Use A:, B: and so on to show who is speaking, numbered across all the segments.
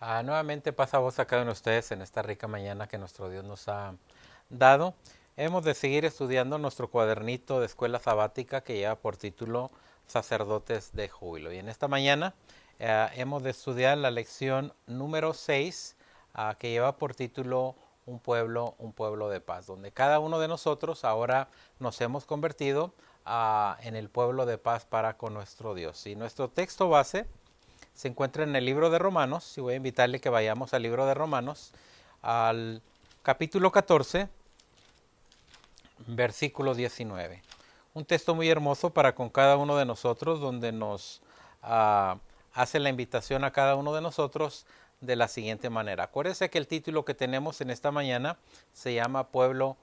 A: Nuevamente pasa voz a cada uno de ustedes en esta rica mañana que nuestro Dios nos ha dado. Hemos de seguir estudiando nuestro cuadernito de escuela sabática que lleva por título Sacerdotes de Júbilo. Y en esta mañana hemos de estudiar la lección número 6 que lleva por título un pueblo de paz, donde cada uno de nosotros ahora nos hemos convertido en el pueblo de paz para con nuestro Dios. Y nuestro texto base se encuentra en el libro de Romanos, y voy a invitarle que vayamos al libro de Romanos, al capítulo 14, versículo 19. Un texto muy hermoso para con cada uno de nosotros, donde nos hace la invitación a cada uno de nosotros de la siguiente manera. Acuérdense que el título que tenemos en esta mañana se llama Pueblo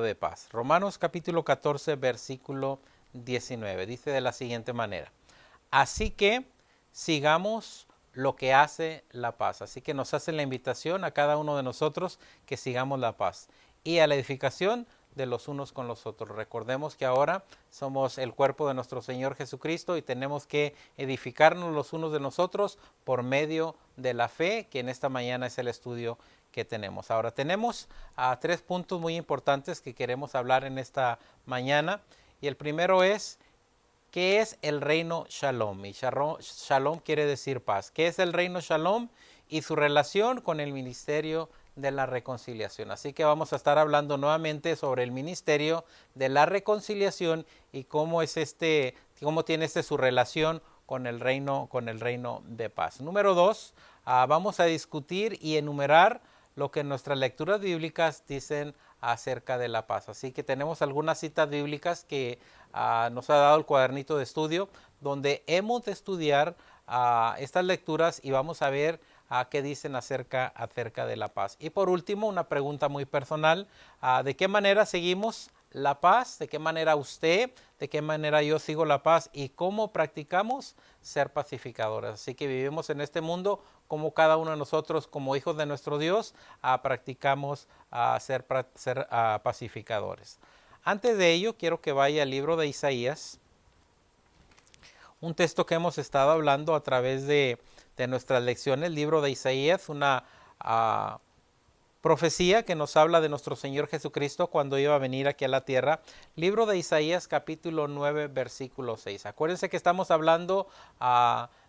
A: de Paz. Romanos capítulo 14, versículo 19. Dice de la siguiente manera. Así que sigamos lo que hace la paz. Así que nos hace la invitación a cada uno de nosotros que sigamos la paz y a la edificación de los unos con los otros. Recordemos que ahora somos el cuerpo de nuestro Señor Jesucristo y tenemos que edificarnos los unos de nosotros por medio de la fe, que en esta mañana es el estudio que tenemos. Ahora tenemos tres puntos muy importantes que queremos hablar en esta mañana, y el primero es: ¿qué es el reino Shalom? Y Shalom quiere decir paz. ¿Qué es el reino Shalom? Y su relación con el ministerio de la reconciliación. Así que vamos a estar hablando nuevamente sobre el ministerio de la reconciliación y cómo tiene su relación con el reino de paz. Número 2, vamos a discutir y enumerar lo que nuestras lecturas bíblicas dicen acerca de la paz. Así que tenemos algunas citas bíblicas que nos ha dado el cuadernito de estudio, donde hemos de estudiar estas lecturas y vamos a ver qué dicen acerca de la paz. Y por último, una pregunta muy personal: ¿de qué manera seguimos la paz? ¿De qué manera usted? ¿De qué manera yo sigo la paz? ¿Y cómo practicamos ser pacificadores? Así que vivimos en este mundo como cada uno de nosotros, como hijos de nuestro Dios, practicamos ser pacificadores. Antes de ello, quiero que vaya al libro de Isaías, un texto que hemos estado hablando a través de nuestras lecciones. El libro de Isaías, una profecía que nos habla de nuestro Señor Jesucristo cuando iba a venir aquí a la tierra. Libro de Isaías capítulo 9, versículo 6. Acuérdense que estamos hablando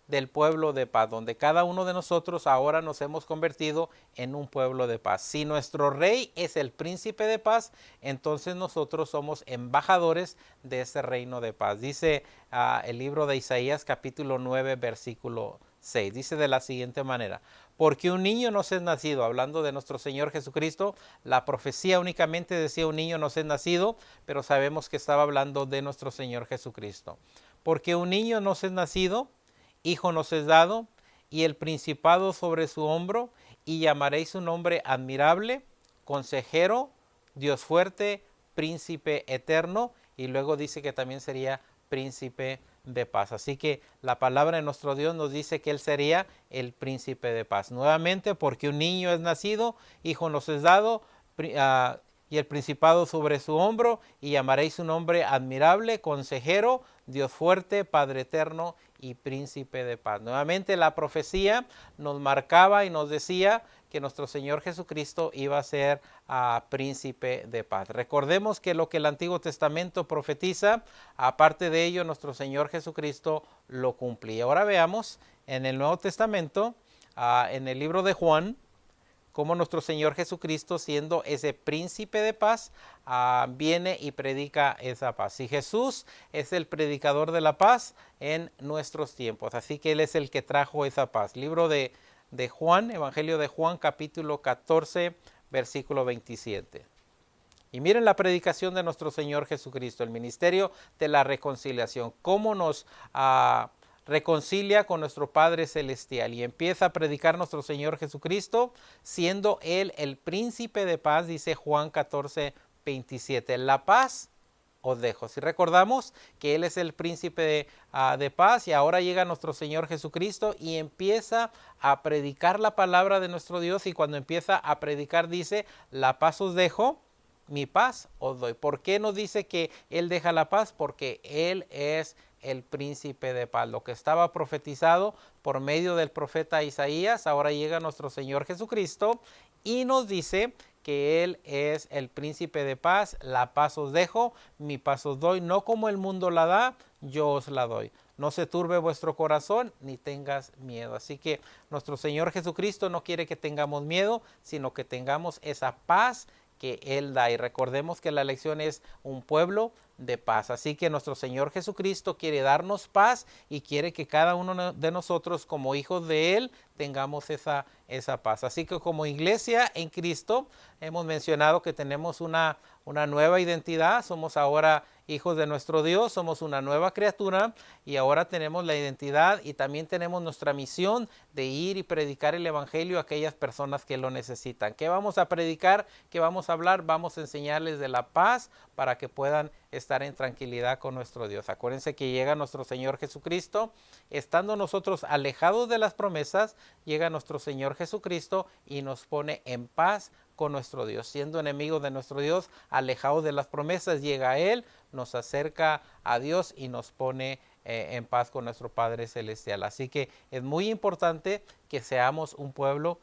A: del pueblo de paz, donde cada uno de nosotros ahora nos hemos convertido en un pueblo de paz. Si nuestro rey es el príncipe de paz, entonces nosotros somos embajadores de ese reino de paz. Dice el libro de Isaías capítulo 9, versículo 6. Dice de la siguiente manera: porque un niño nos es nacido. Hablando de nuestro Señor Jesucristo, la profecía únicamente decía un niño nos es nacido, pero sabemos que estaba hablando de nuestro Señor Jesucristo. Porque un niño nos es nacido, hijo nos es dado, y el principado sobre su hombro, y llamaréis su nombre admirable, consejero, Dios fuerte, príncipe eterno, y luego dice que también sería príncipe de paz. Así que la palabra de nuestro Dios nos dice que Él sería el príncipe de paz. Nuevamente, porque un niño es nacido, hijo nos es dado, y el principado sobre su hombro, y llamaréis su nombre admirable, consejero, Dios fuerte, Padre eterno y príncipe de paz. Nuevamente la profecía nos marcaba y nos decía que nuestro Señor Jesucristo iba a ser príncipe de paz. Recordemos que lo que el Antiguo Testamento profetiza, aparte de ello, nuestro Señor Jesucristo lo cumplía. Ahora veamos en el Nuevo Testamento, en el libro de Juan, cómo nuestro Señor Jesucristo, siendo ese príncipe de paz, viene y predica esa paz. Y Jesús es el predicador de la paz en nuestros tiempos. Así que Él es el que trajo esa paz. Libro de Juan, Evangelio de Juan, capítulo 14, versículo 27. Y miren la predicación de nuestro Señor Jesucristo, el ministerio de la reconciliación, cómo nos reconcilia con nuestro Padre Celestial. Y empieza a predicar nuestro Señor Jesucristo, siendo Él el príncipe de paz, dice Juan 14, 27. La paz os dejo. Si recordamos que Él es el príncipe de paz, y ahora llega nuestro Señor Jesucristo y empieza a predicar la palabra de nuestro Dios, y cuando empieza a predicar dice: la paz os dejo, mi paz os doy. ¿Por qué nos dice que Él deja la paz? Porque Él es el príncipe de paz. Lo que estaba profetizado por medio del profeta Isaías, ahora llega nuestro Señor Jesucristo y nos dice que Él es el príncipe de paz. La paz os dejo, mi paz os doy, no como el mundo la da, yo os la doy. No se turbe vuestro corazón ni tengas miedo. Así que nuestro Señor Jesucristo no quiere que tengamos miedo, sino que tengamos esa paz que Él da. Y recordemos que la elección es un pueblo de paz. Así que nuestro Señor Jesucristo quiere darnos paz y quiere que cada uno de nosotros como hijos de Él tengamos esa paz. Así que como iglesia en Cristo hemos mencionado que tenemos una nueva identidad. Somos ahora hijos de nuestro Dios, somos una nueva criatura y ahora tenemos la identidad y también tenemos nuestra misión de ir y predicar el evangelio a aquellas personas que lo necesitan. ¿Qué vamos a predicar? ¿Qué vamos a hablar? Vamos a enseñarles de la paz para que puedan estar en tranquilidad con nuestro Dios. Acuérdense que llega nuestro Señor Jesucristo, estando nosotros alejados de las promesas, llega nuestro Señor Jesucristo y nos pone en paz con nuestro Dios. Siendo enemigos de nuestro Dios, alejados de las promesas, llega a Él, nos acerca a Dios y nos pone en paz con nuestro Padre Celestial. Así que es muy importante que seamos un pueblo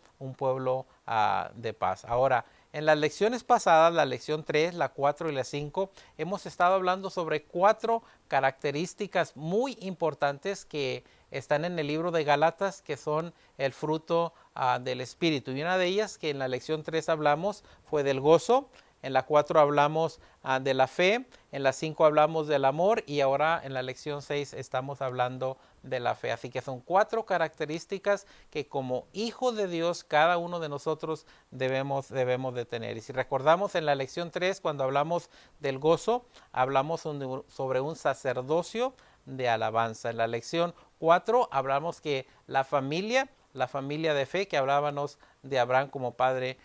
A: de paz. Ahora, en las lecciones pasadas, la lección 3, la 4 y la 5, hemos estado hablando sobre 4 características muy importantes que están en el libro de Gálatas, que son el fruto del Espíritu. Y una de ellas, que en la lección 3 hablamos, fue del gozo. En la 4 hablamos de la fe, en la 5 hablamos del amor y ahora en la lección 6 estamos hablando de la fe. Así que son 4 características que como hijos de Dios cada uno de nosotros debemos de tener. Y si recordamos en la lección 3 cuando hablamos del gozo, hablamos sobre un sacerdocio de alabanza. En la lección 4 hablamos que la familia de fe, que hablábamos de Abraham como padre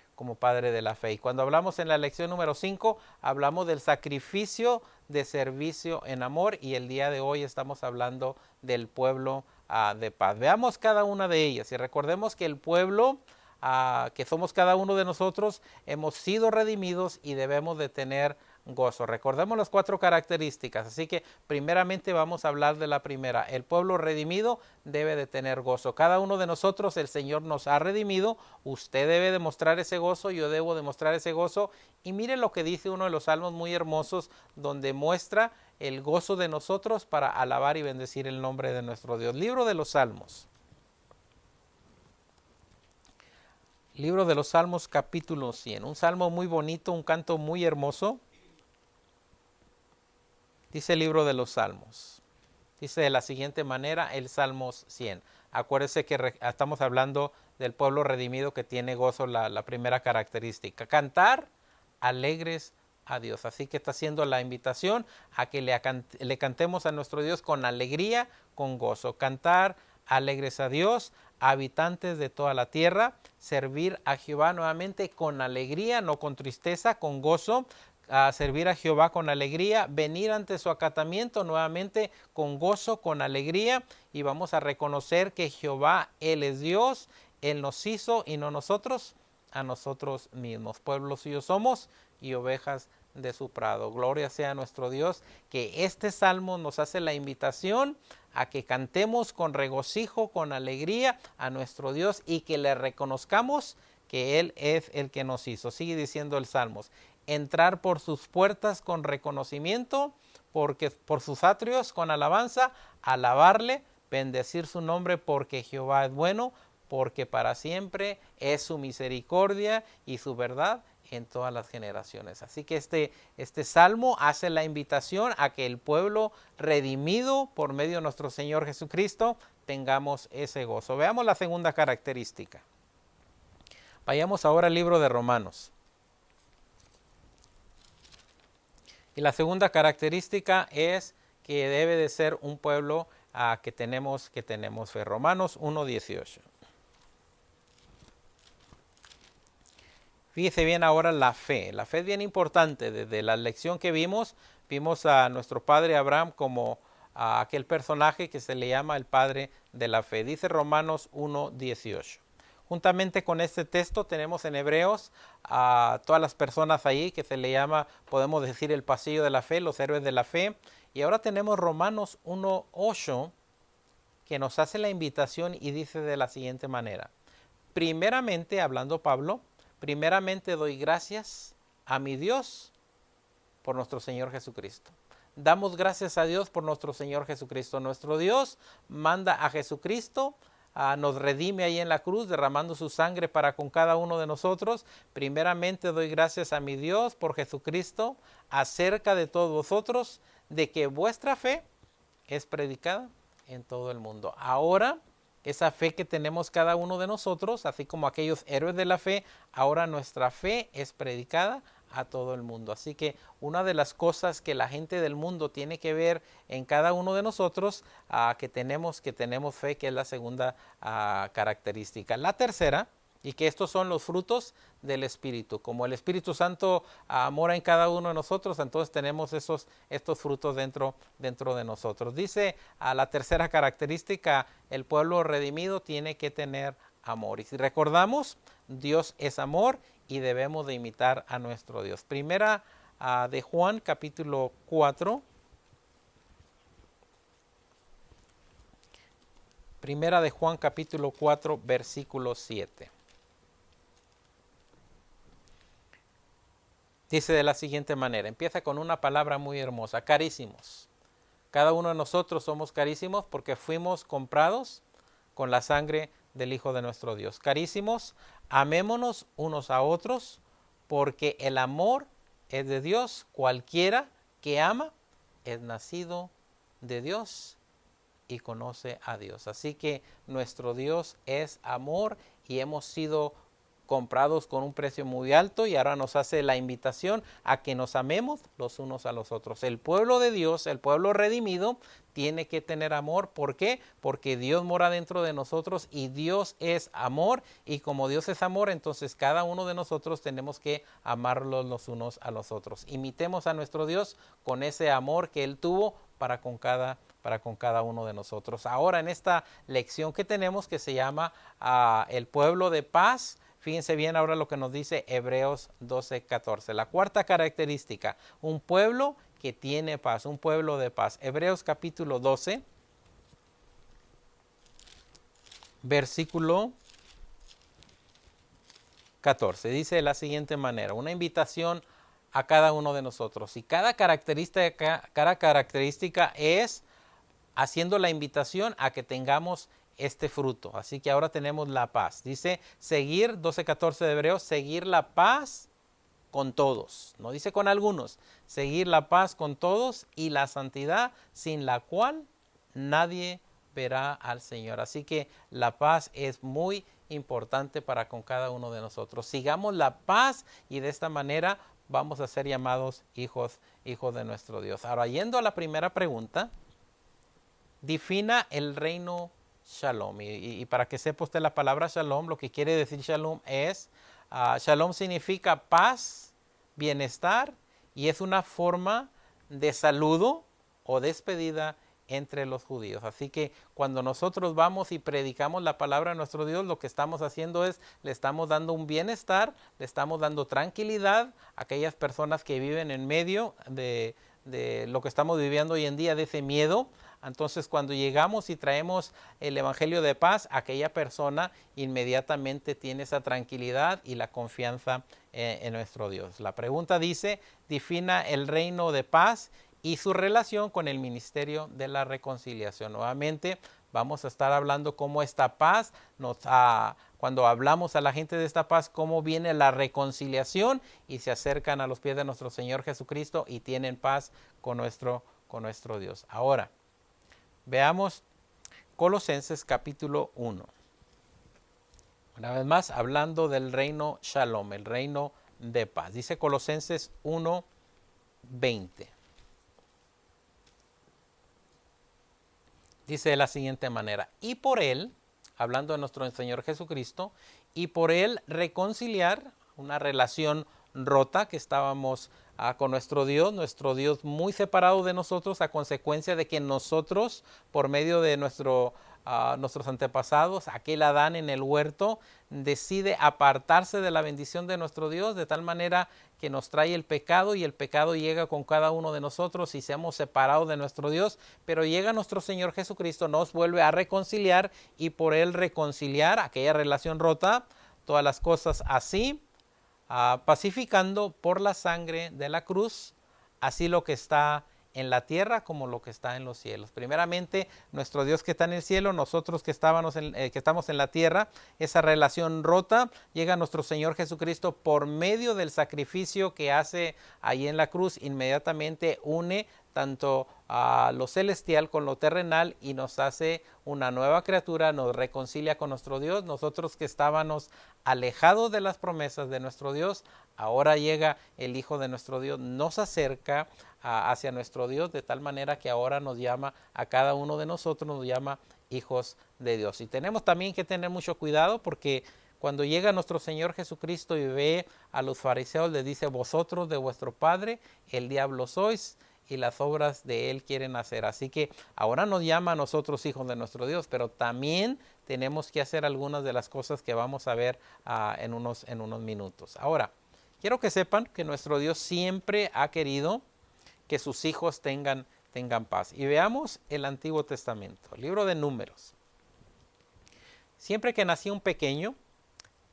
A: de la fe. Y cuando hablamos en la lección número 5, hablamos del sacrificio de servicio en amor y el día de hoy estamos hablando del pueblo de paz. Veamos cada una de ellas y recordemos que el pueblo que somos cada uno de nosotros hemos sido redimidos y debemos de tener gozo. Recordemos las 4 características, así que primeramente vamos a hablar de la primera. El pueblo redimido debe de tener gozo. Cada uno de nosotros, el Señor nos ha redimido, usted debe demostrar ese gozo, yo debo demostrar ese gozo. Y mire lo que dice uno de los salmos muy hermosos, donde muestra el gozo de nosotros para alabar y bendecir el nombre de nuestro Dios. Libro de los Salmos. Libro de los Salmos, capítulo 100. Un salmo muy bonito, un canto muy hermoso. Dice el libro de los Salmos. Dice de la siguiente manera el Salmos 100. Acuérdese que estamos hablando del pueblo redimido que tiene gozo, la primera característica. Cantar alegres a Dios. Así que está haciendo la invitación a que le cantemos a nuestro Dios con alegría, con gozo. Cantar alegres a Dios, habitantes de toda la tierra. Servir a Jehová nuevamente con alegría, no con tristeza, con gozo. A servir a Jehová con alegría, venir ante su acatamiento nuevamente con gozo, con alegría, y vamos a reconocer que Jehová, Él es Dios, Él nos hizo y no nosotros a nosotros mismos. Pueblo suyo somos y ovejas de su prado. Gloria sea a nuestro Dios, que este salmo nos hace la invitación a que cantemos con regocijo, con alegría a nuestro Dios y que le reconozcamos que Él es el que nos hizo. Sigue diciendo el Salmos. Entrar por sus puertas con reconocimiento, porque por sus atrios con alabanza, alabarle, bendecir su nombre porque Jehová es bueno, porque para siempre es su misericordia y su verdad en todas las generaciones. Así que este salmo hace la invitación a que el pueblo redimido por medio de nuestro Señor Jesucristo tengamos ese gozo. Veamos la segunda característica. Vayamos ahora al libro de Romanos. Y la segunda característica es que debe de ser un pueblo que tenemos fe. Romanos 1:18. Fíjese bien ahora la fe. La fe es bien importante. Desde la lección que vimos a nuestro padre Abraham como a aquel personaje que se le llama el padre de la fe. Dice Romanos 1:18. Juntamente con este texto tenemos en Hebreos a todas las personas ahí que se le llama, podemos decir, el pasillo de la fe, los héroes de la fe. Y ahora tenemos Romanos 1:8 que nos hace la invitación y dice de la siguiente manera. Primeramente, hablando Pablo, primeramente doy gracias a mi Dios por nuestro Señor Jesucristo. Damos gracias a Dios por nuestro Señor Jesucristo. Nuestro Dios manda a Jesucristo, nos redime ahí en la cruz, derramando su sangre para con cada uno de nosotros. Primeramente doy gracias a mi Dios por Jesucristo, acerca de todos vosotros, de que vuestra fe es predicada en todo el mundo. Ahora, esa fe que tenemos cada uno de nosotros, así como aquellos héroes de la fe, ahora nuestra fe es predicada a todo el mundo. Así que una de las cosas que la gente del mundo tiene que ver en cada uno de nosotros, que tenemos fe, que es la segunda característica. La tercera, y que estos son los frutos del Espíritu. Como el Espíritu Santo mora en cada uno de nosotros, entonces tenemos estos frutos dentro de nosotros. Dice la tercera característica, el pueblo redimido tiene que tener amor. Y si recordamos, Dios es amor y debemos de imitar a nuestro Dios. Primera de Juan, capítulo 4. Primera de Juan, capítulo 4, versículo 7. Dice de la siguiente manera, empieza con una palabra muy hermosa, carísimos. Cada uno de nosotros somos carísimos porque fuimos comprados con la sangre del Hijo de nuestro Dios. Carísimos, amémonos unos a otros porque el amor es de Dios. Cualquiera que ama es nacido de Dios y conoce a Dios. Así que nuestro Dios es amor y hemos sido comprados con un precio muy alto y ahora nos hace la invitación a que nos amemos los unos a los otros. El pueblo de Dios, el pueblo redimido, tiene que tener amor. ¿Por qué? Porque Dios mora dentro de nosotros y Dios es amor, y como Dios es amor, entonces cada uno de nosotros tenemos que amarlos los unos a los otros. Imitemos a nuestro Dios con ese amor que Él tuvo para con cada uno de nosotros. Ahora en esta lección que tenemos, que se llama el pueblo de paz, fíjense bien ahora lo que nos dice Hebreos 12:14. La cuarta característica, un pueblo que tiene paz, un pueblo de paz. Hebreos capítulo 12, versículo 14. Dice de la siguiente manera, una invitación a cada uno de nosotros. Y cada característica es haciendo la invitación a que tengamos este fruto. Así que ahora tenemos la paz. Dice seguir, 12:14 de Hebreos, seguir la paz con todos. No dice con algunos. Seguir la paz con todos y la santidad, sin la cual nadie verá al Señor. Así que la paz es muy importante para con cada uno de nosotros. Sigamos la paz y de esta manera vamos a ser llamados hijos de nuestro Dios. Ahora, yendo a la primera pregunta, defina el reino Shalom. Y para que sepa usted la palabra Shalom, lo que quiere decir Shalom es, Shalom significa paz, bienestar, y es una forma de saludo o despedida entre los judíos. Así que cuando nosotros vamos y predicamos la palabra de nuestro Dios, lo que estamos haciendo es, le estamos dando un bienestar, le estamos dando tranquilidad a aquellas personas que viven en medio de lo que estamos viviendo hoy en día, de ese miedo. Entonces cuando llegamos y traemos el evangelio de paz, aquella persona inmediatamente tiene esa tranquilidad y la confianza en nuestro Dios. La pregunta dice, defina el reino de paz y su relación con el ministerio de la reconciliación. Nuevamente vamos a estar hablando cómo esta paz, cuando hablamos a la gente de esta paz, cómo viene la reconciliación y se acercan a los pies de nuestro Señor Jesucristo y tienen paz con nuestro Dios. Ahora, veamos Colosenses capítulo 1. Una vez más, hablando del reino Shalom, el reino de paz. Dice Colosenses 1:20. Dice de la siguiente manera, y por Él, hablando de nuestro Señor Jesucristo, y por Él reconciliar una relación rota que estábamos con nuestro Dios muy separado de nosotros a consecuencia de que nosotros, por medio de nuestro nuestros antepasados, aquel Adán en el huerto, decide apartarse de la bendición de nuestro Dios de tal manera que nos trae el pecado y el pecado llega con cada uno de nosotros y seamos separados de nuestro Dios, pero llega nuestro Señor Jesucristo, nos vuelve a reconciliar y por Él reconciliar aquella relación rota, todas las cosas así, pacificando por la sangre de la cruz, así lo que está en la tierra como lo que está en los cielos. Primeramente, nuestro Dios que está en el cielo, nosotros que estamos en la tierra, esa relación rota, llega nuestro Señor Jesucristo por medio del sacrificio que hace ahí en la cruz, inmediatamente une tanto a lo celestial con lo terrenal y nos hace una nueva criatura, nos reconcilia con nuestro Dios. Nosotros que estábamos alejados de las promesas de nuestro Dios, ahora llega el Hijo de nuestro Dios, nos acerca hacia nuestro Dios de tal manera que ahora nos llama a cada uno de nosotros, nos llama hijos de Dios. Y tenemos también que tener mucho cuidado porque cuando llega nuestro Señor Jesucristo y ve a los fariseos, les dice: vosotros de vuestro padre el diablo sois y las obras de él quieren hacer. Así que ahora nos llama a nosotros hijos de nuestro Dios, pero también tenemos que hacer algunas de las cosas que vamos a ver en unos minutos. Ahora, quiero que sepan que nuestro Dios siempre ha querido que sus hijos tengan paz. Y veamos el Antiguo Testamento, el libro de Números. Siempre que nacía un pequeño,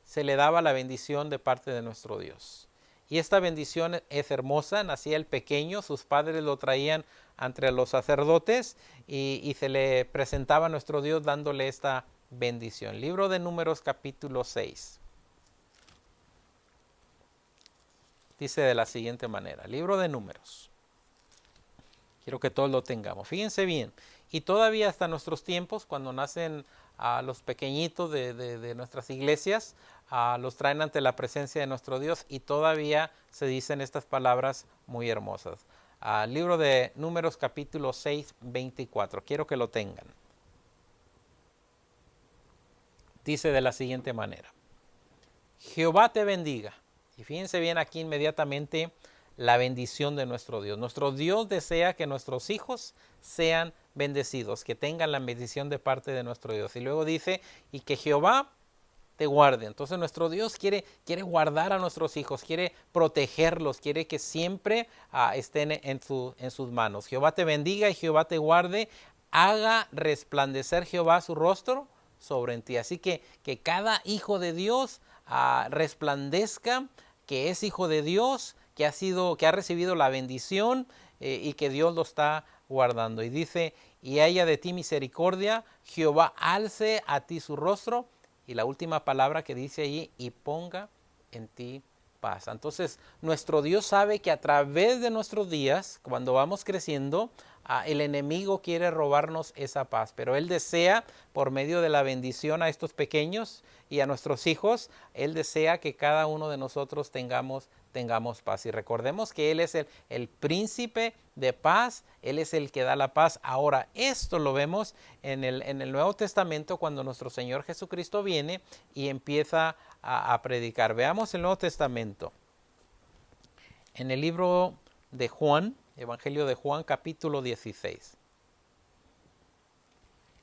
A: se le daba la bendición de parte de nuestro Dios. Y esta bendición es hermosa. Nacía el pequeño, sus padres lo traían entre los sacerdotes y se le presentaba a nuestro Dios dándole esta bendición. Libro de Números capítulo 6. Dice de la siguiente manera, libro de Números. Quiero que todos lo tengamos. Fíjense bien. Y todavía hasta nuestros tiempos, cuando nacen los pequeñitos de nuestras iglesias, los traen ante la presencia de nuestro Dios y todavía se dicen estas palabras muy hermosas. Libro de Números capítulo 6, 24. Quiero que lo tengan. Dice de la siguiente manera. Jehová te bendiga. Y fíjense bien aquí inmediatamente la bendición de nuestro Dios. Nuestro Dios desea que nuestros hijos sean bendecidos, que tengan la bendición de parte de nuestro Dios. Y luego dice, y que Jehová te guarde. Entonces nuestro Dios quiere guardar a nuestros hijos, quiere protegerlos, quiere que siempre estén en sus manos. Jehová te bendiga y Jehová te guarde, haga resplandecer Jehová su rostro sobre ti. Así que cada hijo de Dios resplandezca, que es hijo de Dios, que ha recibido la bendición y que Dios lo está guardando. Y dice, y haya de ti misericordia, Jehová alce a ti su rostro. Y la última palabra que dice allí, y ponga en ti paz. Entonces, nuestro Dios sabe que a través de nuestros días, cuando vamos creciendo, el enemigo quiere robarnos esa paz. Pero Él desea, por medio de la bendición a estos pequeños y a nuestros hijos, Él desea que cada uno de nosotros tengamos paz. Y recordemos que Él es el príncipe de paz, Él es el que da la paz. Ahora, esto lo vemos en el Nuevo Testamento cuando nuestro Señor Jesucristo viene y empieza a predicar. Veamos el Nuevo Testamento. En el libro de Juan, Evangelio de Juan, capítulo 16.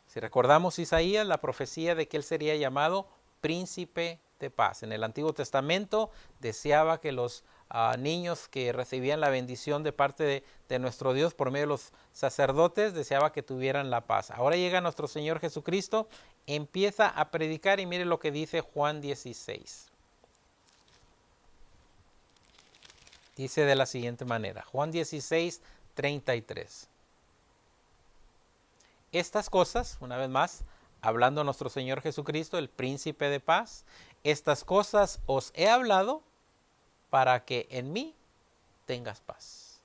A: Si recordamos Isaías, la profecía de que Él sería llamado príncipe de paz. En el Antiguo Testamento deseaba que los niños que recibían la bendición de parte de nuestro Dios por medio de los sacerdotes, deseaba que tuvieran la paz. Ahora llega nuestro Señor Jesucristo, empieza a predicar y mire lo que dice Juan 16. Dice de la siguiente manera, Juan 16, 33. Estas cosas, una vez más, hablando a nuestro Señor Jesucristo, el príncipe de paz, estas cosas os he hablado para que en mí tengas paz.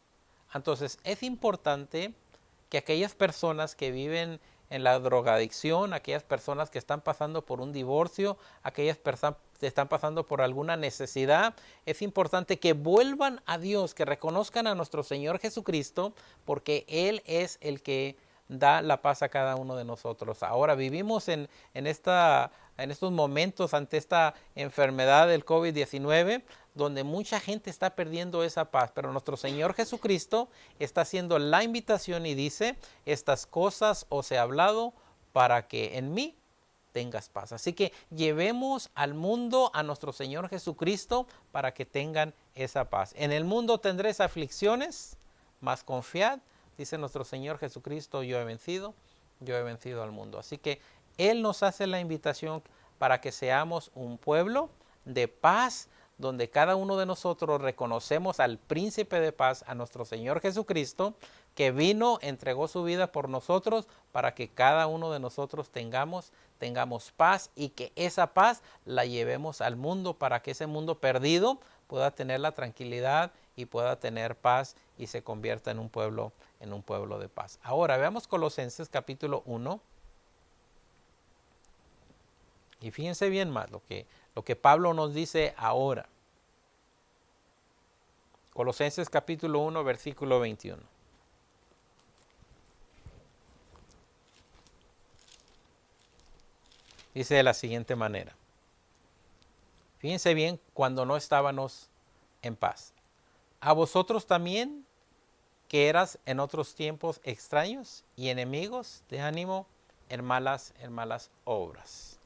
A: Entonces, es importante que aquellas personas que viven en la drogadicción, aquellas personas que están pasando por un divorcio, aquellas personas que están pasando por alguna necesidad, es importante que vuelvan a Dios, que reconozcan a nuestro Señor Jesucristo, porque Él es el que da la paz a cada uno de nosotros. Ahora vivimos en estos momentos ante esta enfermedad del COVID-19, donde mucha gente está perdiendo esa paz, pero nuestro Señor Jesucristo está haciendo la invitación y dice, estas cosas os he hablado para que en mí tengas paz. Así que llevemos al mundo a nuestro Señor Jesucristo para que tengan esa paz. En el mundo tendréis aflicciones, mas confiad, dice nuestro Señor Jesucristo, yo he vencido al mundo. Así que Él nos hace la invitación para que seamos un pueblo de paz, donde cada uno de nosotros reconocemos al príncipe de paz, a nuestro Señor Jesucristo, que vino, entregó su vida por nosotros para que cada uno de nosotros tengamos paz, y que esa paz la llevemos al mundo para que ese mundo perdido pueda tener la tranquilidad y pueda tener paz y se convierta en un pueblo de paz. Ahora veamos Colosenses capítulo 1. Y fíjense bien más lo que Pablo nos dice ahora. Colosenses capítulo 1, versículo 21. Dice de la siguiente manera. Fíjense bien, cuando no estábamos en paz. A vosotros también, que eras en otros tiempos extraños y enemigos de ánimo en malas obras.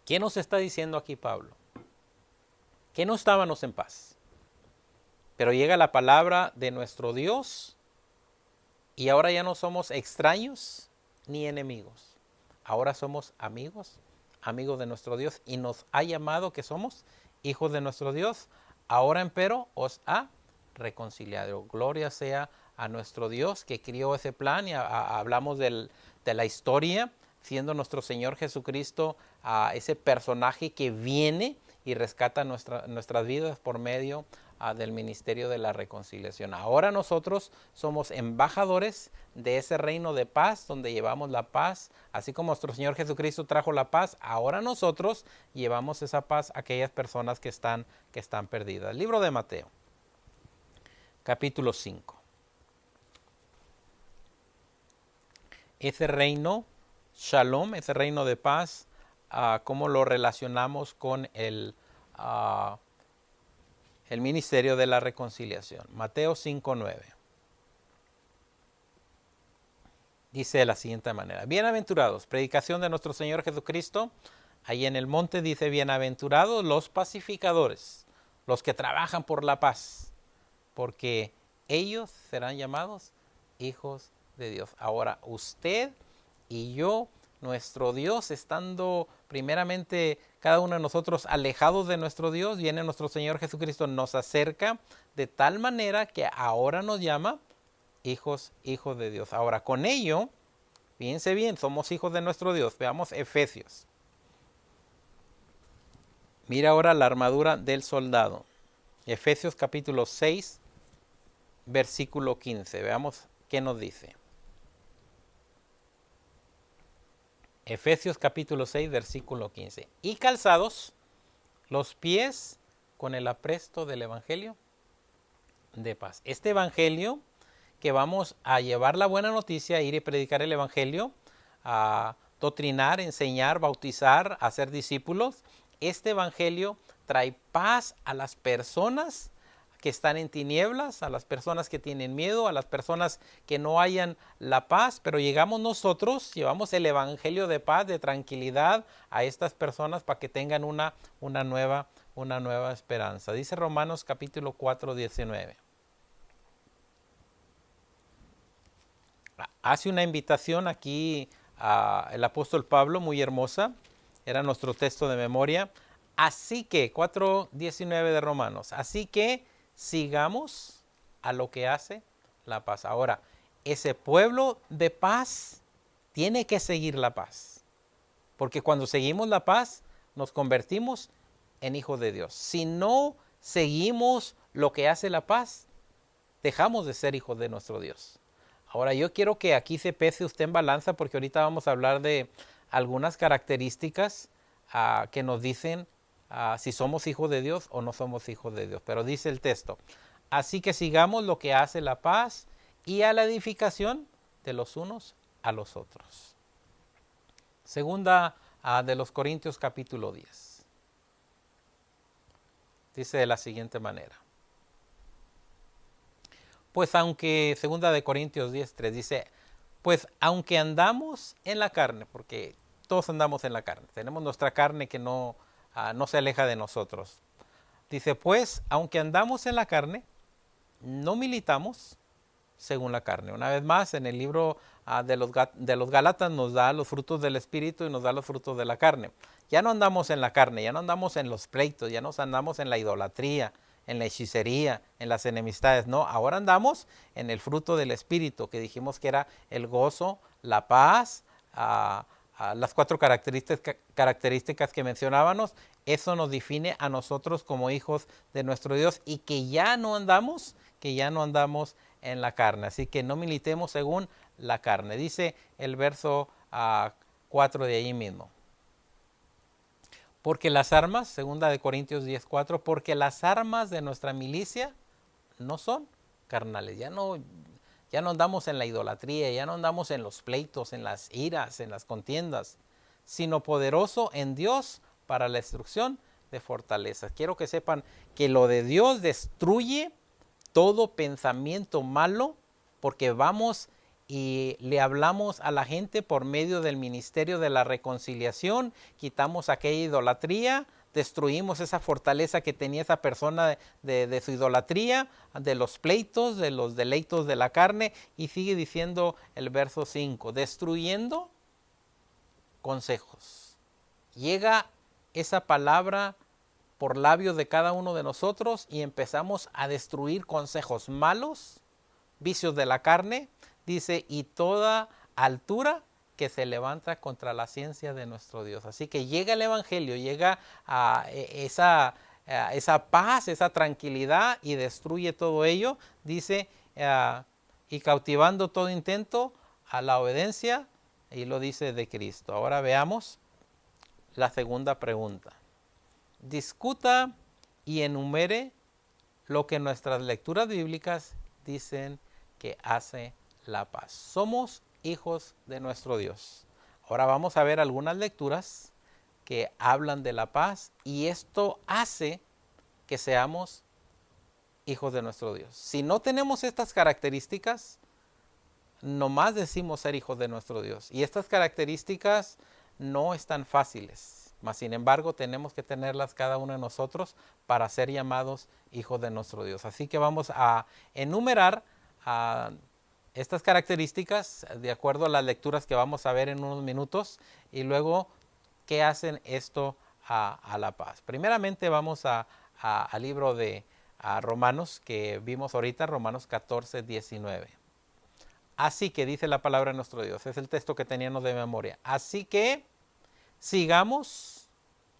A: ¿Qué nos está diciendo aquí Pablo? Que no estábamos en paz. Pero llega la palabra de nuestro Dios y ahora ya no somos extraños ni enemigos. Ahora somos amigos de nuestro Dios, y nos ha llamado que somos hijos de nuestro Dios. Ahora empero os ha reconciliado. Gloria sea a nuestro Dios que crió ese plan, y hablamos de la historia, siendo nuestro Señor Jesucristo ese personaje que viene y rescata nuestras vidas por medio del ministerio de la reconciliación. Ahora nosotros somos embajadores de ese reino de paz, donde llevamos la paz, así como nuestro Señor Jesucristo trajo la paz. Ahora nosotros llevamos esa paz a aquellas personas que están perdidas. Libro de Mateo, capítulo 5. Ese reino, Shalom, ese reino de paz, ¿cómo lo relacionamos con el ministerio de la reconciliación? Mateo 5:9. Dice de la siguiente manera. Bienaventurados, predicación de nuestro Señor Jesucristo. Ahí en el monte dice, bienaventurados los pacificadores, los que trabajan por la paz, porque ellos serán llamados hijos de Dios. Ahora, usted y yo, nuestro Dios, estando primeramente cada uno de nosotros alejados de nuestro Dios, viene nuestro Señor Jesucristo, nos acerca de tal manera que ahora nos llama hijos de Dios. Ahora, con ello, fíjense bien, somos hijos de nuestro Dios. Veamos Efesios. Mira ahora la armadura del soldado. Efesios capítulo 6, versículo 15. Veamos qué nos dice. Efesios capítulo 6, versículo 15. Y calzados los pies con el apresto del evangelio de paz. Este evangelio que vamos a llevar la buena noticia, ir y predicar el evangelio, a doctrinar, enseñar, bautizar, hacer discípulos. Este evangelio trae paz a las personas que están en tinieblas, a las personas que tienen miedo, a las personas que no hayan la paz, pero llegamos nosotros, llevamos el evangelio de paz, de tranquilidad a estas personas para que tengan una nueva esperanza. Dice Romanos capítulo 4, 19. Hace una invitación aquí el apóstol Pablo, muy hermosa, era nuestro texto de memoria. Así que, 4:19 de Romanos, así que sigamos a lo que hace la paz. Ahora, ese pueblo de paz tiene que seguir la paz, porque cuando seguimos la paz nos convertimos en hijos de Dios. Si no seguimos lo que hace la paz, dejamos de ser hijos de nuestro Dios. Ahora yo quiero que aquí se pese usted en balanza, porque ahorita vamos a hablar de algunas características que nos dicen si somos hijos de Dios o no somos hijos de Dios. Pero dice el texto, así que sigamos lo que hace la paz y a la edificación de los unos a los otros. Segunda de los Corintios capítulo 10. Dice de la siguiente manera. Pues aunque, segunda de Corintios 10:3 dice, Pues aunque andamos en la carne, porque todos andamos en la carne, tenemos nuestra carne que no se aleja de nosotros. Dice, pues, aunque andamos en la carne, no militamos según la carne. Una vez más, en el libro de los Gálatas nos da los frutos del Espíritu y nos da los frutos de la carne. Ya no andamos en la carne, ya no andamos en los pleitos, ya no andamos en la idolatría, en la hechicería, en las enemistades. No, ahora andamos en el fruto del Espíritu, que dijimos que era el gozo, la paz, las 4 características que mencionábamos. Eso nos define a nosotros como hijos de nuestro Dios y que ya no andamos en la carne. Así que no militemos según la carne. Dice el verso 4 de ahí mismo. Porque las armas, segunda de Corintios 10:4, porque las armas de nuestra milicia no son carnales. Ya no andamos en la idolatría, ya no andamos en los pleitos, en las iras, en las contiendas, sino poderoso en Dios para la destrucción de fortalezas. Quiero que sepan que lo de Dios destruye todo pensamiento malo, porque vamos y le hablamos a la gente por medio del ministerio de la reconciliación, quitamos aquella idolatría, destruimos esa fortaleza que tenía esa persona de su idolatría, de los pleitos, de los deleitos de la carne, y sigue diciendo el verso 5, destruyendo consejos. Llega esa palabra por labios de cada uno de nosotros y empezamos a destruir consejos malos, vicios de la carne, dice, y toda altura que se levanta contra la ciencia de nuestro Dios. Así que llega el Evangelio, llega a esa paz, esa tranquilidad y destruye todo ello, dice, y cautivando todo intento a la obediencia, y lo dice de Cristo. Ahora veamos la segunda pregunta. Discuta y enumere lo que nuestras lecturas bíblicas dicen que hace la paz. Somos hijos de nuestro Dios. Ahora vamos a ver algunas lecturas que hablan de la paz y esto hace que seamos hijos de nuestro Dios. Si no tenemos estas características, nomás decimos ser hijos de nuestro Dios. Y estas características no están fáciles. Mas, sin embargo, tenemos que tenerlas cada uno de nosotros para ser llamados hijos de nuestro Dios. Así que vamos a enumerar estas características de acuerdo a las lecturas que vamos a ver en unos minutos y luego qué hacen esto a la paz. Primeramente vamos al libro de Romanos que vimos ahorita, Romanos 14:19. Así que dice la palabra de nuestro Dios, es el texto que teníamos de memoria. Así que sigamos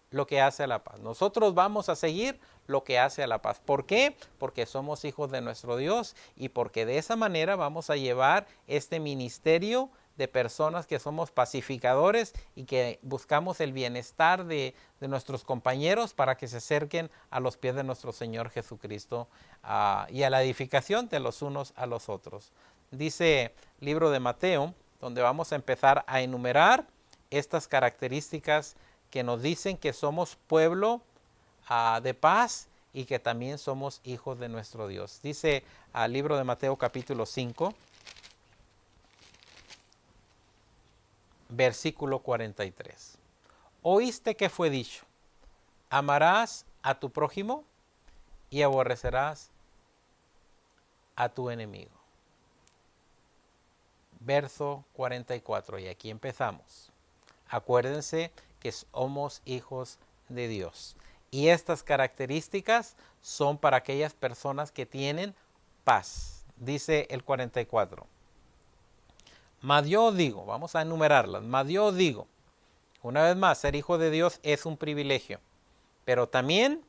A: lo que hace a la paz. Nosotros vamos a seguir lo que hace a la paz. ¿Por qué? Porque somos hijos de nuestro Dios y porque de esa manera vamos a llevar este ministerio de personas que somos pacificadores y que buscamos el bienestar de nuestros compañeros para que se acerquen a los pies de nuestro Señor Jesucristo y a la edificación de los unos a los otros. Dice el libro de Mateo, donde vamos a empezar a enumerar estas características que nos dicen que somos pueblo de paz y que también somos hijos de nuestro Dios. Dice el libro de Mateo capítulo 5, versículo 43. Oíste que fue dicho, amarás a tu prójimo y aborrecerás a tu enemigo. Verso 44, y aquí empezamos. Acuérdense que somos hijos de Dios. Y estas características son para aquellas personas que tienen paz. Dice el 44. Mas yo digo, vamos a enumerarlas. Mas yo digo, una vez más, ser hijo de Dios es un privilegio. Pero también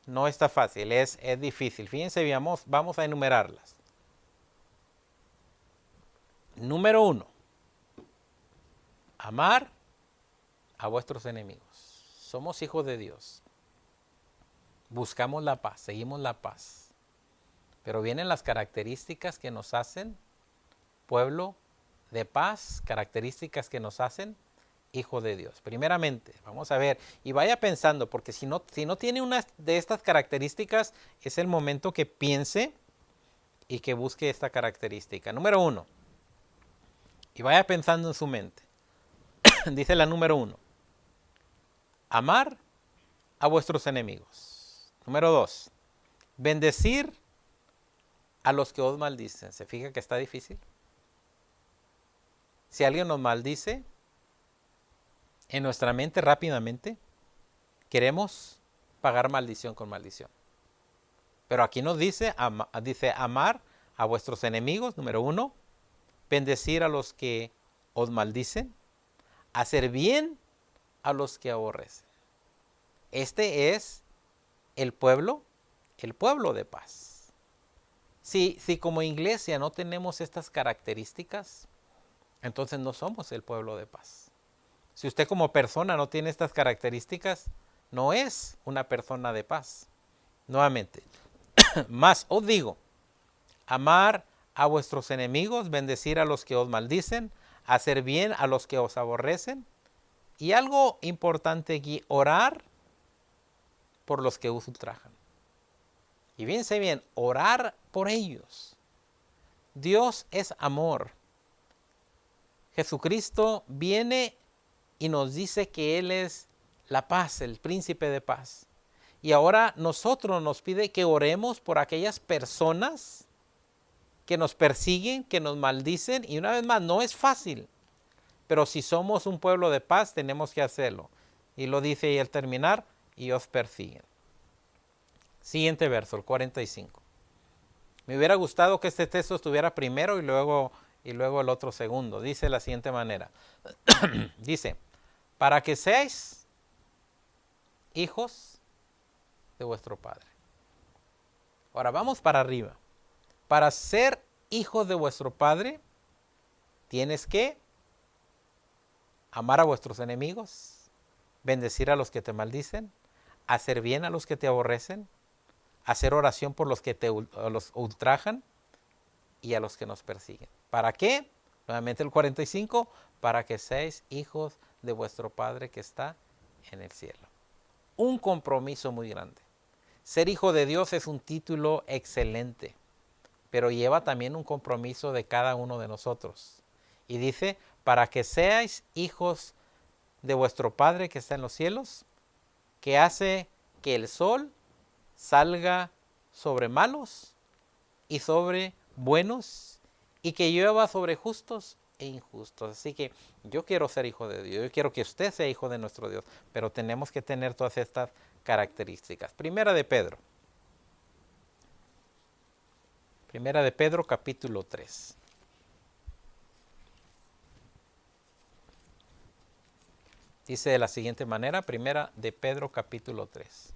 A: no está fácil, es difícil. Fíjense, vamos a enumerarlas. Número 1. Amar a vuestros enemigos. Somos hijos de Dios. Buscamos la paz, seguimos la paz. Pero vienen las características que nos hacen pueblo de paz, características que nos hacen hijo de Dios. Primeramente, vamos a ver, y vaya pensando, porque si no tiene una de estas características, es el momento que piense y que busque esta característica. Número 1. Y vaya pensando en su mente. Dice la número 1, amar a vuestros enemigos. Número 2, bendecir a los que os maldicen. ¿Se fija que está difícil? Si alguien nos maldice, en nuestra mente rápidamente queremos pagar maldición con maldición. Pero aquí nos dice amar a vuestros enemigos, número 1, bendecir a los que os maldicen, hacer bien a los que aborrecen. Este es el pueblo de paz. Si como iglesia no tenemos estas características, entonces no somos el pueblo de paz. Si usted como persona no tiene estas características, no es una persona de paz. Nuevamente, más os digo, amar a vuestros enemigos, bendecir a los que os maldicen, hacer bien a los que os aborrecen. Y algo importante aquí, orar por los que os ultrajan. Y fíjense bien, orar por ellos. Dios es amor. Jesucristo viene y nos dice que Él es la paz, el príncipe de paz. Y ahora nosotros nos pide que oremos por aquellas personas que nos persiguen, que nos maldicen. Y una vez más, no es fácil. Pero si somos un pueblo de paz, tenemos que hacerlo. Y lo dice ahí al terminar, y os persiguen. Siguiente verso, el 45. Me hubiera gustado que este texto estuviera primero y luego el otro segundo. Dice de la siguiente manera. Dice, para que seáis hijos de vuestro Padre. Ahora vamos para arriba. Para ser hijos de vuestro Padre, tienes que amar a vuestros enemigos, bendecir a los que te maldicen, hacer bien a los que te aborrecen, hacer oración por los que los ultrajan y a los que nos persiguen. ¿Para qué? Nuevamente el 45, para que seáis hijos de vuestro Padre que está en el cielo. Un compromiso muy grande. Ser hijo de Dios es un título excelente, pero lleva también un compromiso de cada uno de nosotros. Y dice, para que seáis hijos de vuestro Padre que está en los cielos, que hace que el sol salga sobre malos y sobre buenos, y que llueva sobre justos e injustos. Así que yo quiero ser hijo de Dios, yo quiero que usted sea hijo de nuestro Dios, pero tenemos que tener todas estas características. Primera de Pedro capítulo 3. Dice de la siguiente manera, Primera de Pedro capítulo 3.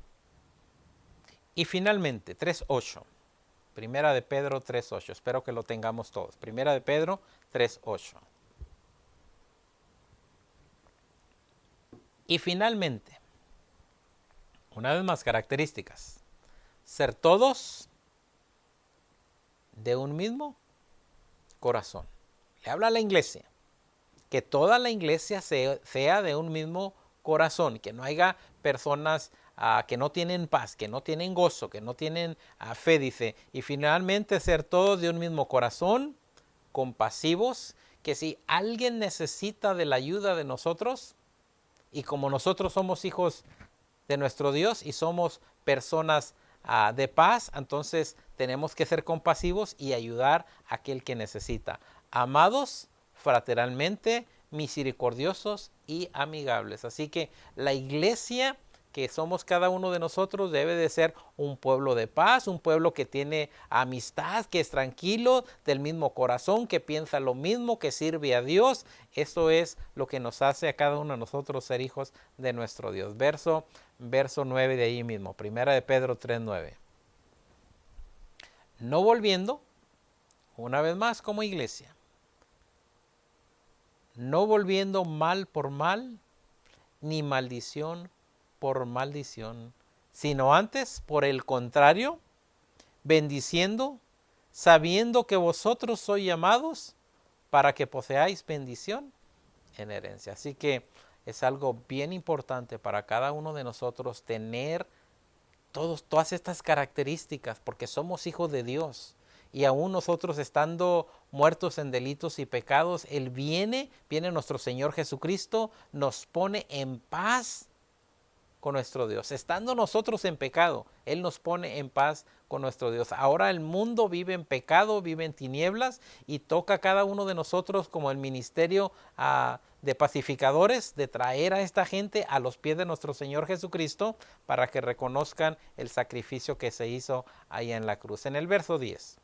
A: Y finalmente, 3:8. Primera de Pedro 3:8. Espero que lo tengamos todos. Primera de Pedro 3:8. Y finalmente, una vez más características. Ser todos de un mismo corazón. Le habla a la iglesia. Que toda la iglesia sea de un mismo corazón. Que no haya personas que no tienen paz, que no tienen gozo, que no tienen fe, dice. Y finalmente ser todos de un mismo corazón, compasivos, que si alguien necesita de la ayuda de nosotros, y como nosotros somos hijos de nuestro Dios y somos personas de paz, entonces tenemos que ser compasivos y ayudar a aquel que necesita. Amados fraternalmente, misericordiosos y amigables. Así que la iglesia que somos cada uno de nosotros debe de ser un pueblo de paz, un pueblo que tiene amistad, que es tranquilo, del mismo corazón, que piensa lo mismo, que sirve a Dios. Eso es lo que nos hace a cada uno de nosotros ser hijos de nuestro Dios. Verso 9 de ahí mismo, Primera de Pedro 3:9. No volviendo, una vez más como iglesia, no volviendo mal por mal, ni maldición por maldición, sino antes, por el contrario, bendiciendo, sabiendo que vosotros sois llamados para que poseáis bendición en herencia. Así que es algo bien importante para cada uno de nosotros tener todas estas características, porque somos hijos de Dios. y aún nosotros estando muertos en delitos y pecados, Él viene nuestro Señor Jesucristo, nos pone en paz con nuestro Dios. Estando nosotros en pecado, Él nos pone en paz con nuestro Dios. Ahora el mundo vive en pecado, vive en tinieblas y toca a cada uno de nosotros como el ministerio de pacificadores, de traer a esta gente a los pies de nuestro Señor Jesucristo para que reconozcan el sacrificio que se hizo ahí en la cruz. En el verso 10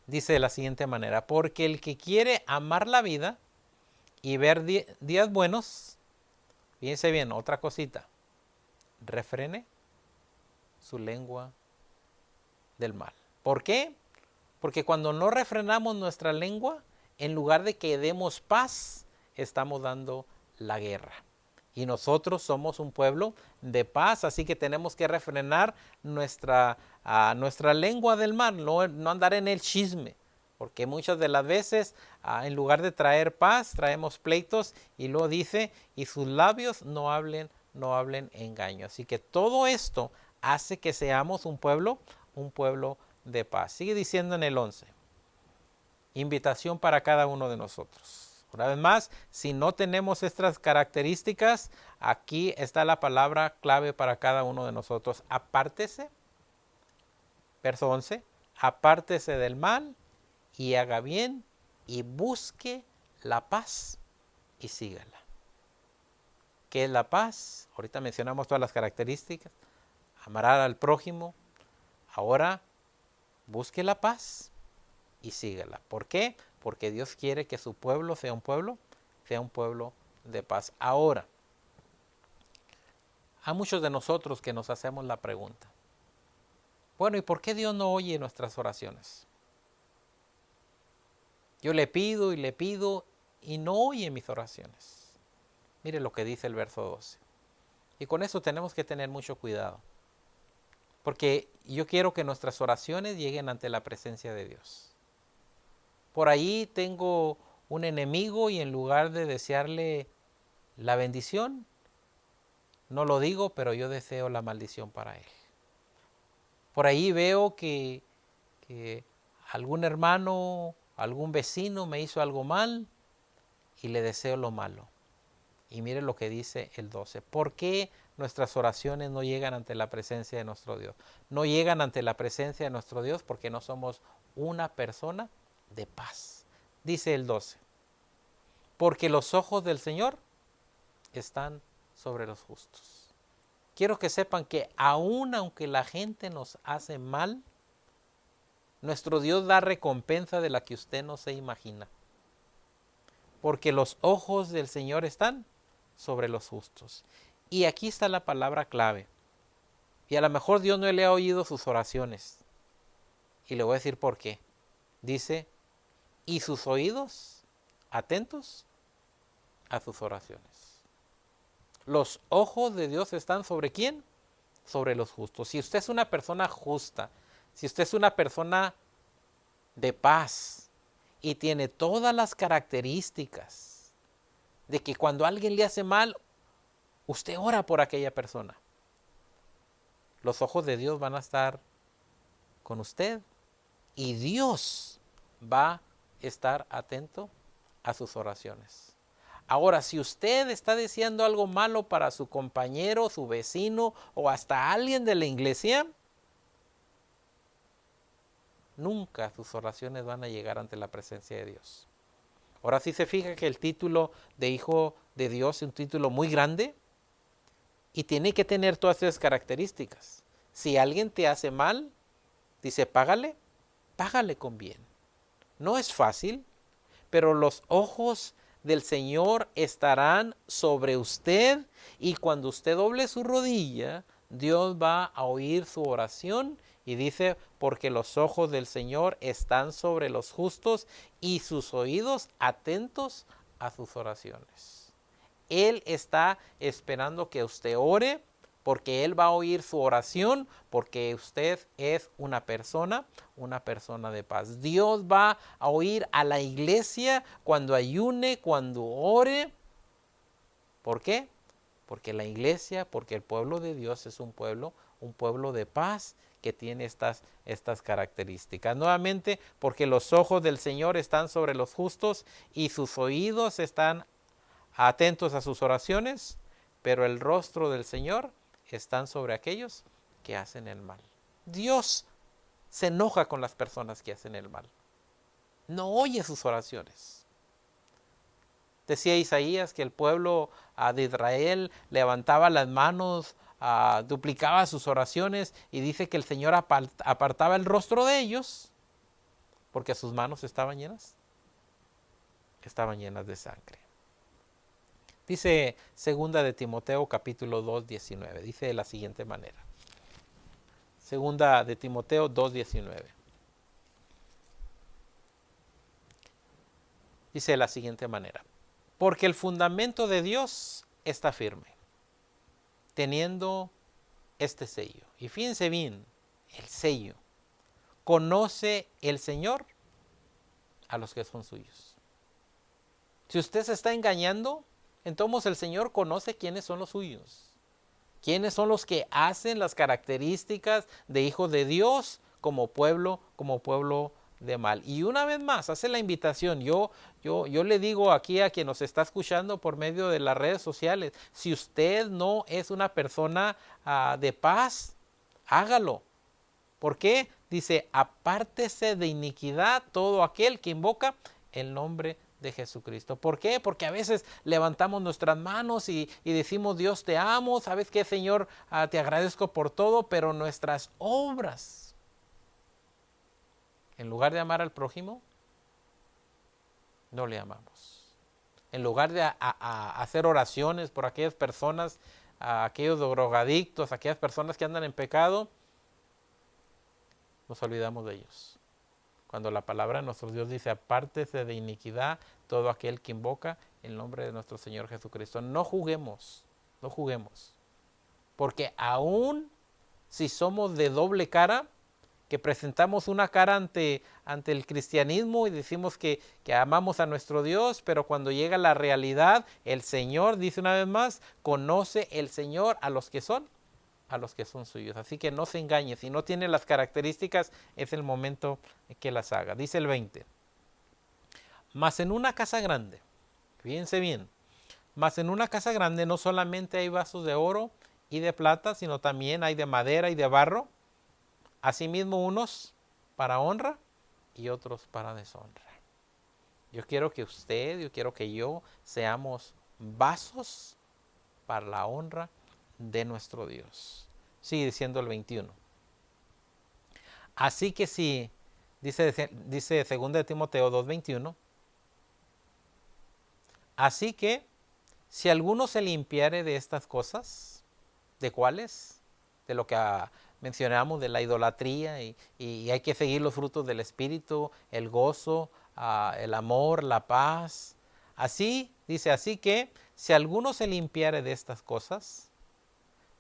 A: dice de la siguiente manera: porque el que quiere amar la vida y ver días buenos, fíjense bien, otra cosita, refrene su lengua del mal. ¿Por qué? Porque cuando no refrenamos nuestra lengua, en lugar de que demos paz, estamos dando la guerra. Y nosotros somos un pueblo de paz, así que tenemos que refrenar nuestra lengua del mal, no andar en el chisme. Porque muchas de las veces, en lugar de traer paz, traemos pleitos, y luego dice, y sus labios no hablen engaño. Así que todo esto hace que seamos un pueblo de paz. Sigue diciendo en el 11, invitación para cada uno de nosotros. Una vez más, si no tenemos estas características, aquí está la palabra clave para cada uno de nosotros. Apártese, verso 11, apártese del mal y haga bien y busque la paz y sígala. ¿Qué es la paz? Ahorita mencionamos todas las características. Amará al prójimo. Ahora busque la paz y sígala. ¿Por qué? Porque Dios quiere que su pueblo sea un pueblo de paz. Ahora, hay muchos de nosotros que nos hacemos la pregunta: bueno, ¿y por qué Dios no oye nuestras oraciones? Yo le pido y no oye mis oraciones. Mire lo que dice el verso 12. Y con eso tenemos que tener mucho cuidado. Porque yo quiero que nuestras oraciones lleguen ante la presencia de Dios. Por ahí tengo un enemigo y en lugar de desearle la bendición, no lo digo, pero yo deseo la maldición para él. Por ahí veo que algún hermano, algún vecino me hizo algo mal y le deseo lo malo. Y mire lo que dice el 12. ¿Por qué nuestras oraciones no llegan ante la presencia de nuestro Dios? No llegan ante la presencia de nuestro Dios porque no somos una persona de paz. Dice el 12. Porque los ojos del Señor están sobre los justos. Quiero que sepan que aun aunque la gente nos hace mal, nuestro Dios da recompensa de la que usted no se imagina. Porque los ojos del Señor están sobre los justos. Y aquí está la palabra clave. Y a lo mejor Dios no le ha oído sus oraciones. Y le voy a decir por qué. Dice, y sus oídos atentos a sus oraciones. Los ojos de Dios están ¿sobre quién? Sobre los justos. Si usted es una persona justa, si usted es una persona de paz y tiene todas las características de que cuando alguien le hace mal, usted ora por aquella persona, los ojos de Dios van a estar con usted y Dios va a estar atento a sus oraciones. Ahora, si usted está deseando algo malo para su compañero, su vecino o hasta alguien de la iglesia, nunca sus oraciones van a llegar ante la presencia de Dios. Ahora sí se fija que el título de hijo de Dios es un título muy grande y tiene que tener todas esas características. Si alguien te hace mal, dice págale con bien. No es fácil, pero los ojos del Señor estarán sobre usted y cuando usted doble su rodilla, Dios va a oír su oración y dice, porque los ojos del Señor están sobre los justos y sus oídos atentos a sus oraciones. Él está esperando que usted ore porque Él va a oír su oración, porque usted es una persona de paz. Dios va a oír a la iglesia cuando ayune, cuando ore. ¿Por qué? Porque la iglesia, porque el pueblo de Dios es un pueblo de paz que tiene estas características. Nuevamente, porque los ojos del Señor están sobre los justos y sus oídos están atentos a sus oraciones, pero el rostro del Señor están sobre aquellos que hacen el mal. Dios se enoja con las personas que hacen el mal. No oye sus oraciones. Decía Isaías que el pueblo de Israel levantaba las manos, duplicaba sus oraciones y dice que el Señor apartaba el rostro de ellos porque sus manos estaban llenas de sangre. Dice segunda de Timoteo capítulo 2, 19. Dice de la siguiente manera. Segunda de Timoteo 2, 19. Dice de la siguiente manera. Porque el fundamento de Dios está firme, teniendo este sello. Y fíjense bien, el sello. Conoce el Señor a los que son suyos. Si usted se está engañando, entonces el Señor conoce quiénes son los suyos. Quiénes son los que hacen las características de hijos de Dios como pueblo de mal. Y una vez más, hace la invitación. Yo le digo aquí a quien nos está escuchando por medio de las redes sociales, si usted no es una persona de paz, hágalo. ¿Por qué? Dice, apártese de iniquidad todo aquel que invoca el nombre de Jesucristo. ¿Por qué? Porque a veces levantamos nuestras manos y decimos, Dios te amo, ¿sabes qué, Señor? Te agradezco por todo, pero nuestras obras, en lugar de amar al prójimo, no le amamos. En lugar de hacer oraciones por aquellas personas, aquellos drogadictos, aquellas personas que andan en pecado, nos olvidamos de ellos. Cuando la palabra de nuestro Dios dice, apártese de iniquidad todo aquel que invoca el nombre de nuestro Señor Jesucristo. No juguemos. Porque aún si somos de doble cara, que presentamos una cara ante el cristianismo y decimos que amamos a nuestro Dios, pero cuando llega la realidad, el Señor, dice una vez más, conoce el Señor a los que son suyos. Así que no se engañe, si no tiene las características, es el momento que las haga. Dice el 20. Mas en una casa grande, fíjense bien, mas en una casa grande no solamente hay vasos de oro y de plata, sino también hay de madera y de barro, asimismo unos para honra y otros para deshonra. Yo quiero que yo seamos vasos para la honra de nuestro Dios. Sigue diciendo el 21. Así que si, dice 2 de Timoteo 2:21, así que si alguno se limpiare de estas cosas, ¿de cuáles? De lo que mencionamos de la idolatría y hay que seguir los frutos del Espíritu, el gozo, el amor, la paz. Así, dice, así que si alguno se limpiare de estas cosas,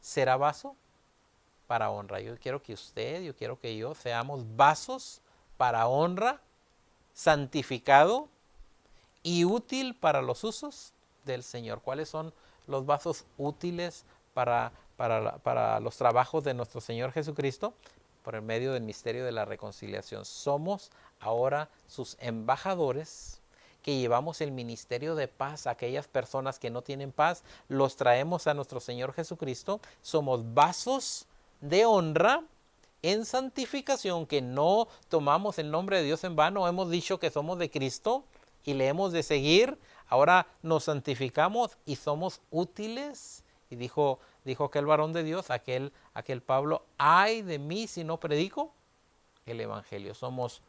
A: será vaso para honra. Yo quiero que yo seamos vasos para honra, santificado y útil para los usos del Señor. ¿Cuáles son los vasos útiles para los trabajos de nuestro Señor Jesucristo? Por el medio del misterio de la reconciliación. Somos ahora sus embajadores que llevamos el ministerio de paz a aquellas personas que no tienen paz, los traemos a nuestro Señor Jesucristo. Somos vasos de honra en santificación, que no tomamos el nombre de Dios en vano. Hemos dicho que somos de Cristo y le hemos de seguir. Ahora nos santificamos y somos útiles. Y dijo aquel varón de Dios, aquel Pablo, ay de mí si no predico el evangelio. Somos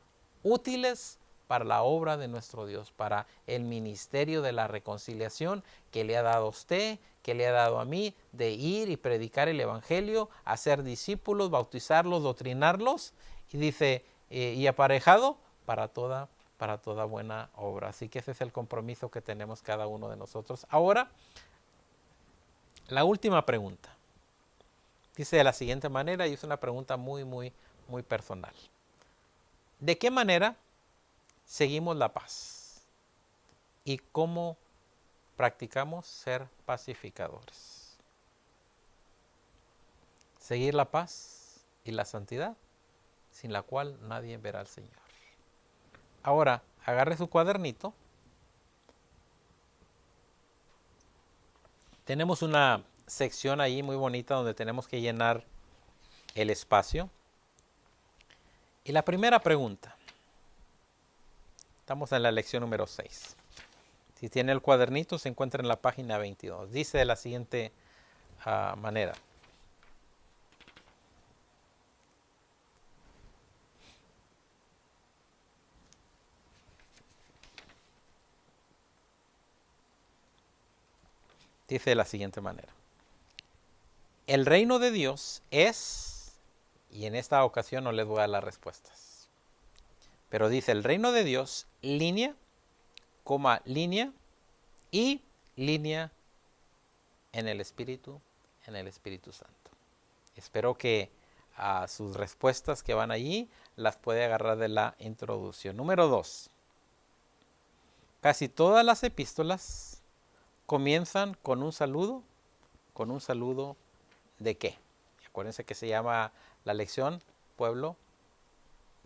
A: útiles para la obra de nuestro Dios, para el ministerio de la reconciliación que le ha dado a usted, que le ha dado a mí, de ir y predicar el evangelio, hacer discípulos, bautizarlos, doctrinarlos, y dice, y aparejado para toda buena obra. Así que ese es el compromiso que tenemos cada uno de nosotros. Ahora, la última pregunta. Dice de la siguiente manera, y es una pregunta muy, muy, muy personal. ¿De qué manera seguimos la paz? ¿Y cómo practicamos ser pacificadores? seguir la paz y la santidad, sin la cual nadie verá al Señor. Ahora, agarre su cuadernito. Tenemos una sección ahí muy bonita donde tenemos que llenar el espacio. Y la primera pregunta, estamos en la lección número 6. Si tiene el cuadernito, se encuentra en la página 22. Dice de la siguiente manera. Dice de la siguiente manera. El reino de Dios es, y en esta ocasión no les voy a dar las respuestas, pero dice el reino de Dios, línea, coma, línea y línea en el Espíritu Santo. Espero que sus respuestas que van allí las puede agarrar de la introducción. Número 2. Casi todas las epístolas comienzan con un saludo ¿de qué? Acuérdense que se llama la lección Pueblo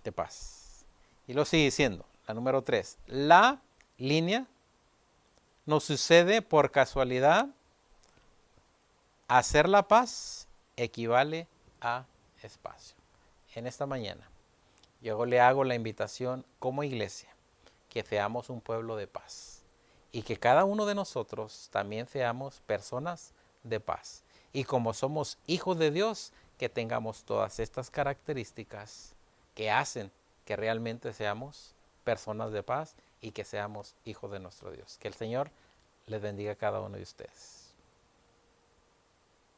A: de Paz. Y lo sigue diciendo, la número 3. La línea no sucede por casualidad. Hacer la paz equivale a espacio. En esta mañana yo le hago la invitación como iglesia que seamos un pueblo de paz y que cada uno de nosotros también seamos personas de paz. Y como somos hijos de Dios, que tengamos todas estas características que hacen que realmente seamos personas de paz y que seamos hijos de nuestro Dios. Que el Señor les bendiga a cada uno de ustedes.